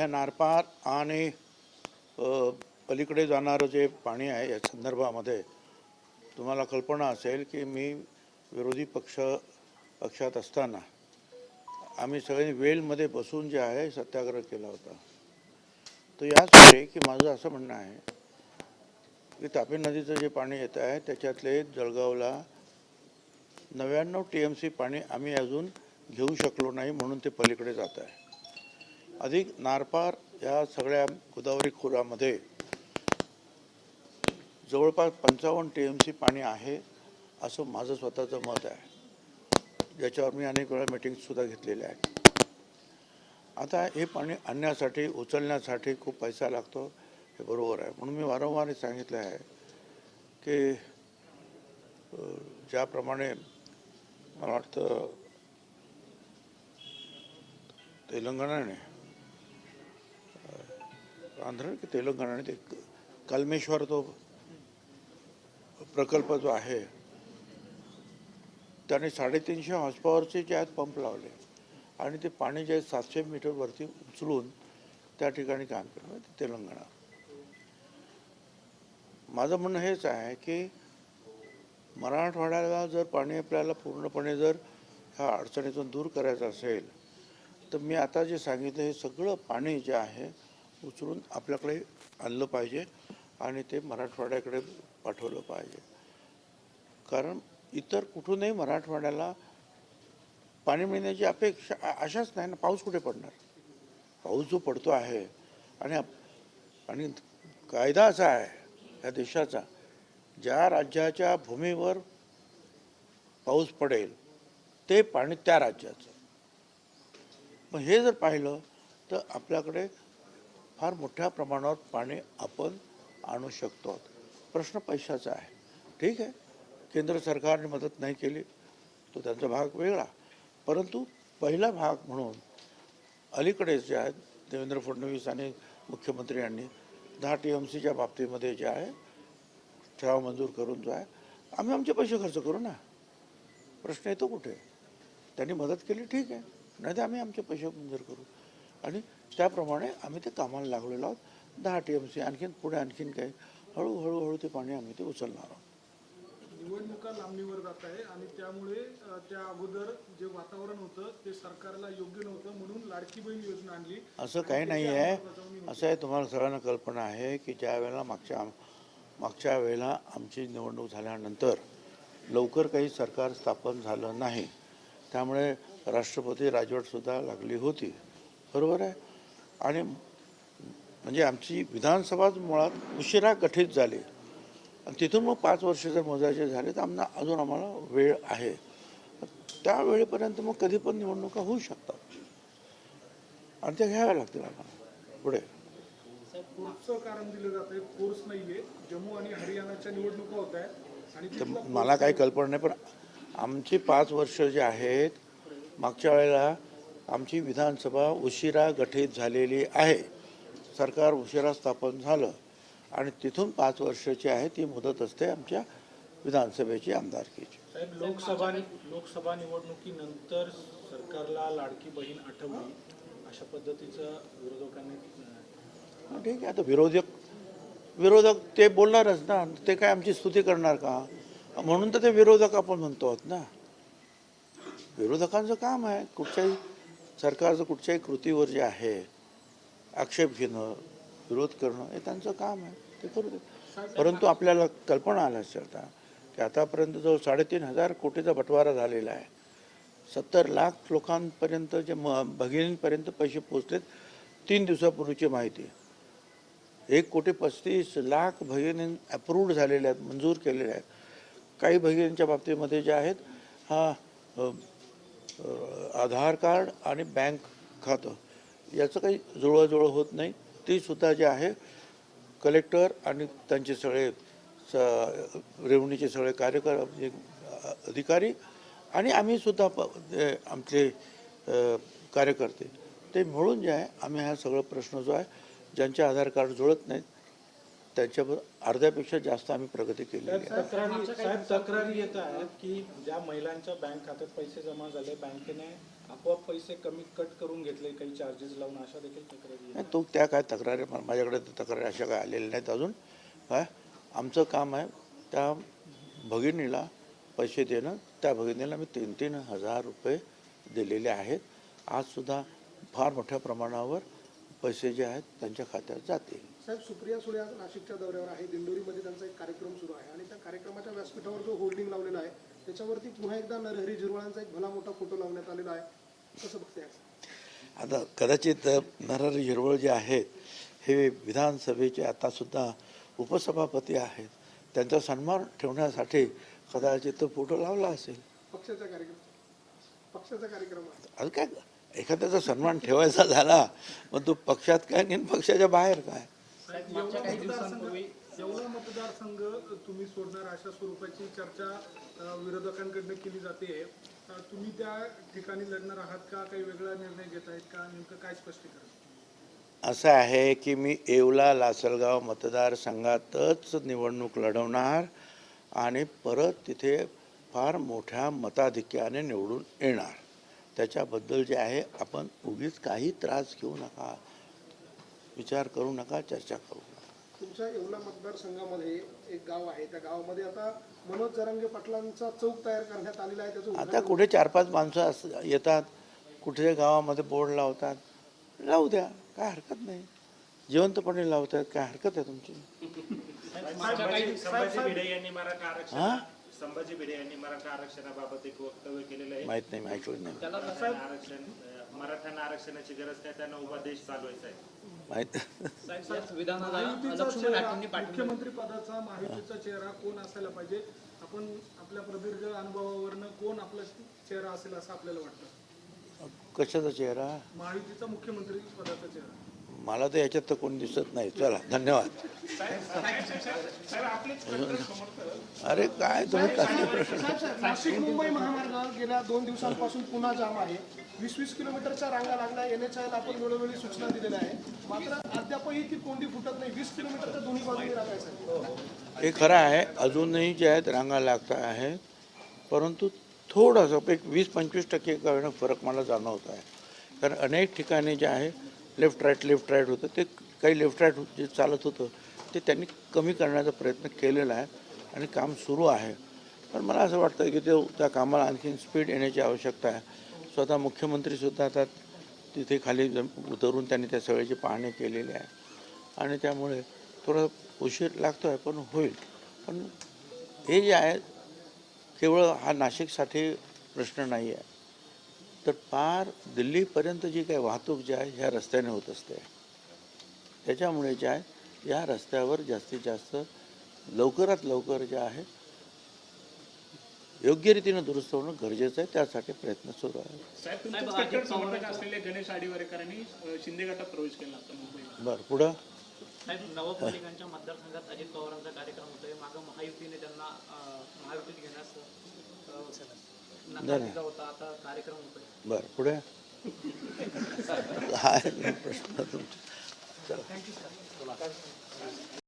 या नारपार आणि पलीकडे जाणारं जे पाणी आहे या संदर्भामध्ये तुम्हाला कल्पना असेल की मी विरोधी पक्षात असताना आम्ही सगळे वेलमध्ये बसून जे आहे सत्याग्रह केला होता. तर याच की माझं असं म्हणणं आहे की तापी नदीचं जे पाणी येत आहे त्याच्यातले जळगावला 99 TMC पाणी आम्ही अजून घेऊ शकलो नाही म्हणून ते पलीकडे जात आहे. अधिक नारपार या सगळ्या गोदावरी खोऱ्यामध्ये जवळपास 55 TMC पाणी आहे असं माझं स्वतःचं मत आहे, ज्याच्यावर मी अनेक वेळा मीटिंगसुद्धा घेतलेल्या आहेत. आता हे पाणी आणण्यासाठी उचलण्यासाठी खूप पैसा लागतो, हे बरोबर आहे. म्हणून मी वारंवार सांगितलं आहे की ज्याप्रमाणे मला वाटतं तेलंगणाने आंध्र की तेलंगणाने ते कलमेश्वर तो प्रकल्प जो आहे त्याने 350 हॉर्सपॉवरचे जे आहेत पंप लावले आणि ते पाणी जे 700 मीटरवरती उचलून त्या ठिकाणी काम केलं. ते तेलंगणा. माझं म्हणणं हेच आहे की मराठवाड्याला जर पाणी आपल्याला पूर्णपणे जर ह्या अडचणीतून दूर करायचं असेल तर मी आता जे सांगितलं हे सगळं पाणी जे आहे उचलून आपल्याकडे आणलं पाहिजे आणि ते मराठवाड्याकडे पाठवलं पाहिजे. कारण इतर कुठूनही मराठवाड्याला पाणी मिळण्याची अपेक्षा आशाच नाही ना. पाऊस कुठे पडणार? पाऊस जो पडतो आहे आणि कायदा असा आहे या देशाचा, ज्या राज्याच्या भूमीवर पाऊस पडेल ते पाणी त्या राज्याचं. मग हे जर पाहिलं तर आपल्याकडे फार मोठ्या प्रमाणावर पाणी आपण आणू शकतो. प्रश्न पैशाचा आहे. ठीक आहे, केंद्र सरकारने मदत नाही केली तो त्यांचा भाग वेगळा, परंतु पहिला भाग म्हणून अलीकडेच जे आहेत देवेंद्र फडणवीस आणि मुख्यमंत्री यांनी 10 TMCच्या बाबतीमध्ये जे आहे ठराव मंजूर करून जो आहे आम्ही आमचे पैसे खर्च करू ना. प्रश्न येतो कुठे? त्यांनी मदत केली ठीक आहे, नाही तर आम्ही आमचे पैसे मंजूर करू आणि त्याप्रमाणे आम्ही ते कामाला लागलेलो आहोत. 10 TMC आणखीन पुढे आणखीन काही हळूहळू ते पाणी आम्ही ते उचलणार आहोत. निवडणुका लांबणीवर जात आहे आणि त्यामुळे त्या अगोदर जे वातावरण होतं ते सरकारला योग्य नव्हतं म्हणून लाडकी बहीण योजना आणली. असं काही नाही आहे. असं आहे, तुम्हाला सगळ्यांना कल्पना आहे की ज्या वेळेला मागच्या वेळेला आमची निवडणूक झाल्यानंतर लवकर काही सरकार स्थापन झालं नाही, त्यामुळे राष्ट्रपती राजवटसुद्धा लागली होती. बरोबर आहे. आणि म्हणजे आमची विधानसभा मुळात उशिरा गठीत झाली आणि तिथून मग 5 वर्ष जर मोजायचे झाले तर आम्हाला वेळ आहे. त्या वेळेपर्यंत मग कधी पण निवडणुका होऊ शकतात आणि त्या घ्याव्या लागतील आम्हाला पुढे. कोर्सचं कारण दिलं जात आहे, कोर्स नाहीये. जम्मू आणि हरियाणाच्या निवडणुका होत आहेत आणि तर मला काही कल्पना नाही, पण आमची 5 वर्ष जे आहेत मागच्या वेळेला आमची विधानसभा उशिरा गठीत झालेली आहे. सरकार उशिरा स्थापन झालं आणि तिथून 5 वर्षाची आहे ती मुदत असते आमच्या विधानसभेची आमदारकीची. साहेब, लोकसभा निवडणुकीनंतर सरकारला लाडकी बहीण आठवली अशा पद्धतीचं विरोधकांनी. ठीक आहे, आता विरोधक ते बोलणारच ना. ते काय आमची स्तुती करणार का? म्हणून तर ते विरोधक आपण म्हणतो आहोत ना. विरोधकांचं काम आहे कुठच्याही सरकारचं कुठच्याही कृतीवर जे आहे आक्षेप घेणं, विरोध करणं हे त्यांचं काम आहे, ते करू दे. परंतु आपल्याला कल्पना आल्या आता की आतापर्यंत जो 3,500 कोटीचा बटवारा झालेला आहे. 70 लाख लोकांपर्यंत जे भगिनींपर्यंत पैसे पोचलेत. 3 दिवसापूर्वीची माहिती. 1,35,00,000 भगिनी अप्रूव्ड झालेल्या आहेत, मंजूर केलेल्या आहेत. काही भगिनींच्या बाबतीमध्ये जे आहेत हा आधार कार्ड आणि बँक खातं याचं काही जुळवाजुळव होत नाही. ती सुद्धा जे आहे कलेक्टर आणि त्यांचे सगळे रेव्हन्यूचे सगळे अधिकारी आणि आम्ही सुद्धा आमचे कार्यकर्ते ते मिळून जे आहे आम्ही हा सगळा प्रश्न जो आहे ज्यांचे आधार कार्ड जुळत नाहीत त्यांच्यावर अर्ध्यापेक्षा जास्त आम्ही प्रगती केली आहे. तक्रारी येत आहेत की ज्या महिलांच्या बँक खात्यात पैसे जमा झाले बँकेने आपोआप पैसे कमी कट करून घेतले, काही चार्जेस लावून, अशा देखील तक्रारी नाही तो त्या काय तक्रारी माझ्याकडे तक्रारी अशा काय आलेल्या नाहीत अजून. काय आमचं काम आहे त्या भगिनीला पैसे देणं. त्या भगिनीला मी 3,000 रुपये दिलेले आहेत. आजसुद्धा फार मोठ्या प्रमाणावर पैसे जे आहेत त्यांच्या खात्यात जातील. साहेब, सुप्रिया सुळे आज नाशिकच्या दौऱ्यावर आहे. दिंडोरीमध्ये त्यांचा एक कार्यक्रम सुरू आहे आणि त्या कार्यक्रमाच्या व्यासपीठावर जो होल्डिंग लावलेला आहे त्याच्यावरती पुन्हा एकदा नरहरी झिरवाळांचा एक भला मोठा फोटो लावण्यात आलेला आहे. कसं बघताय? आता कदाचित नरहरी झिरवळ जे आहेत हे विधानसभेचे आतासुद्धा उपसभापती आहेत. त्यांचा सन्मान ठेवण्यासाठी कदाचित तो फोटो लावला असेल. पक्षाचा कार्यक्रम आहे. आज काय एखाद्याचा सन्मान ठेवायचा झाला मग तो पक्षात काय आणि पक्षाच्या बाहेर काय. येवला मतदारसंघ तुम्ही सोडणार अशा स्वरूपाची चर्चा विरोधकांकडनं केली जाते. तुम्ही त्या ठिकाणी लढणार आहात का? काही वेगळा निर्णय घेत आहेत का? नेमकं काय स्पष्टीकरण? असं आहे की मी येवला लासलगाव मतदारसंघातच निवडणूक लढवणार आणि परत तिथे फार मोठ्या मताधिक्याने निवडून येणार. त्याच्याबद्दल जे आहे आपण उगीच काही त्रास घेऊ नका, विचार करू नका, चर्चा करू नका. तुमच्या येवला मतदारसंघामध्ये एक गाव आहे. त्या गावामध्ये आता मनोज जरांगे पाटलांचा चौक तयार करण्यात आलेला आहे. त्याचं आता कुठे 4-5 माणसं येतात, कुठे गावामध्ये बोर्ड लावतात, लावू द्या, काय हरकत नाही. जिवंतपणे लावतात, काय हरकत आहे तुमची? संभाजी भिडे यांनी मराठा आरक्षणाबाबत एक वक्तव्य केलेलं आहे. माहित नाही, मी ऐकलं नाही. मराठ्यांना आरक्षणाची गरज काय, त्यांना उभा देश चालवायचा आहे. माहित महायुतीचा चेहरा, मुख्यमंत्री पदाचा महायुतीचा चेहरा कोण असायला पाहिजे? आपण आपल्या प्रदीर्घ अनुभवावरनं कोण आपला चेहरा असेल असं आपल्याला वाटतं? कशाचा चेहरा? महायुतीचा मुख्यमंत्री पदाचा चेहरा. मला तर याच्यात तर कोण दिसत नाही. चला, धन्यवाद. अरे काय तुम्ही कसले प्रश्न. नाशिक मुंबई महामार्गावर गेल्या 2 दिवसांपासून पुन्हा जाम आहे. 20-20 किलोमीटरच्या रांगा लागल्या. NHAला आपण वेळोवेळी सूचना दिलेल्या आहे, मात्र अद्यापही ती कोंडी फुटत नाही. 20 किलोमीटरच्या दोन्ही बाजूने रांगा आहेत. हे खरं आहे, अजूनही जे आहेत रांगा लागत आहेत, परंतु थोडंसं एक 20-25% का फरक मला जाणवत आहे. कारण अनेक ठिकाणी जे आहे लेफ्ट राईट होतं, ते काही लेफ्ट राईट जे चालत होतं ते त्यांनी कमी करण्याचा प्रयत्न केलेला आहे आणि काम सुरू आहे. पण मला असं वाटतं की त्या कामाला आणखीन स्पीड येण्याची आवश्यकता आहे. स्वतः मुख्यमंत्रीसुद्धा आता तिथे खाली उतरून त्यांनी त्या सगळ्याची पाहणी केलेली आहे आणि त्यामुळे थोडा उशीर लागतो आहे, पण होईल. पण हे जे आहे केवळ हा नाशिकसाठी प्रश्न नाही आहे, तर पार दिल्लीपर्यंत जी काही वाहतूक जी आहे ह्या रस्त्याने होत असते. त्याच्यामुळे जे आहे या रस्त्यावर जास्तीत जास्त लवकरात लवकर जे आहे योग्य रीतीने दुरुस्त होणं गरजेचं आहे. त्यासाठी प्रयत्न सुरू आहे. साहेब, तुमचे कट्टर समर्थक असलेले गणेश आडीवरेकरांनी शिंदे गटात प्रवेश केला होता मुंबईला. बरं, पुढं साहेब, नवपालिकांच्या मतदारसंघात अजित पवारांचा कार्यक्रम होतोय. मागं महायुतीने त्यांना महायुतीत घेण्यास नकार दिला होता. आता कार्यक्रम होतोय. बरं, पुढे काय प्रश्न तुमचे. चला.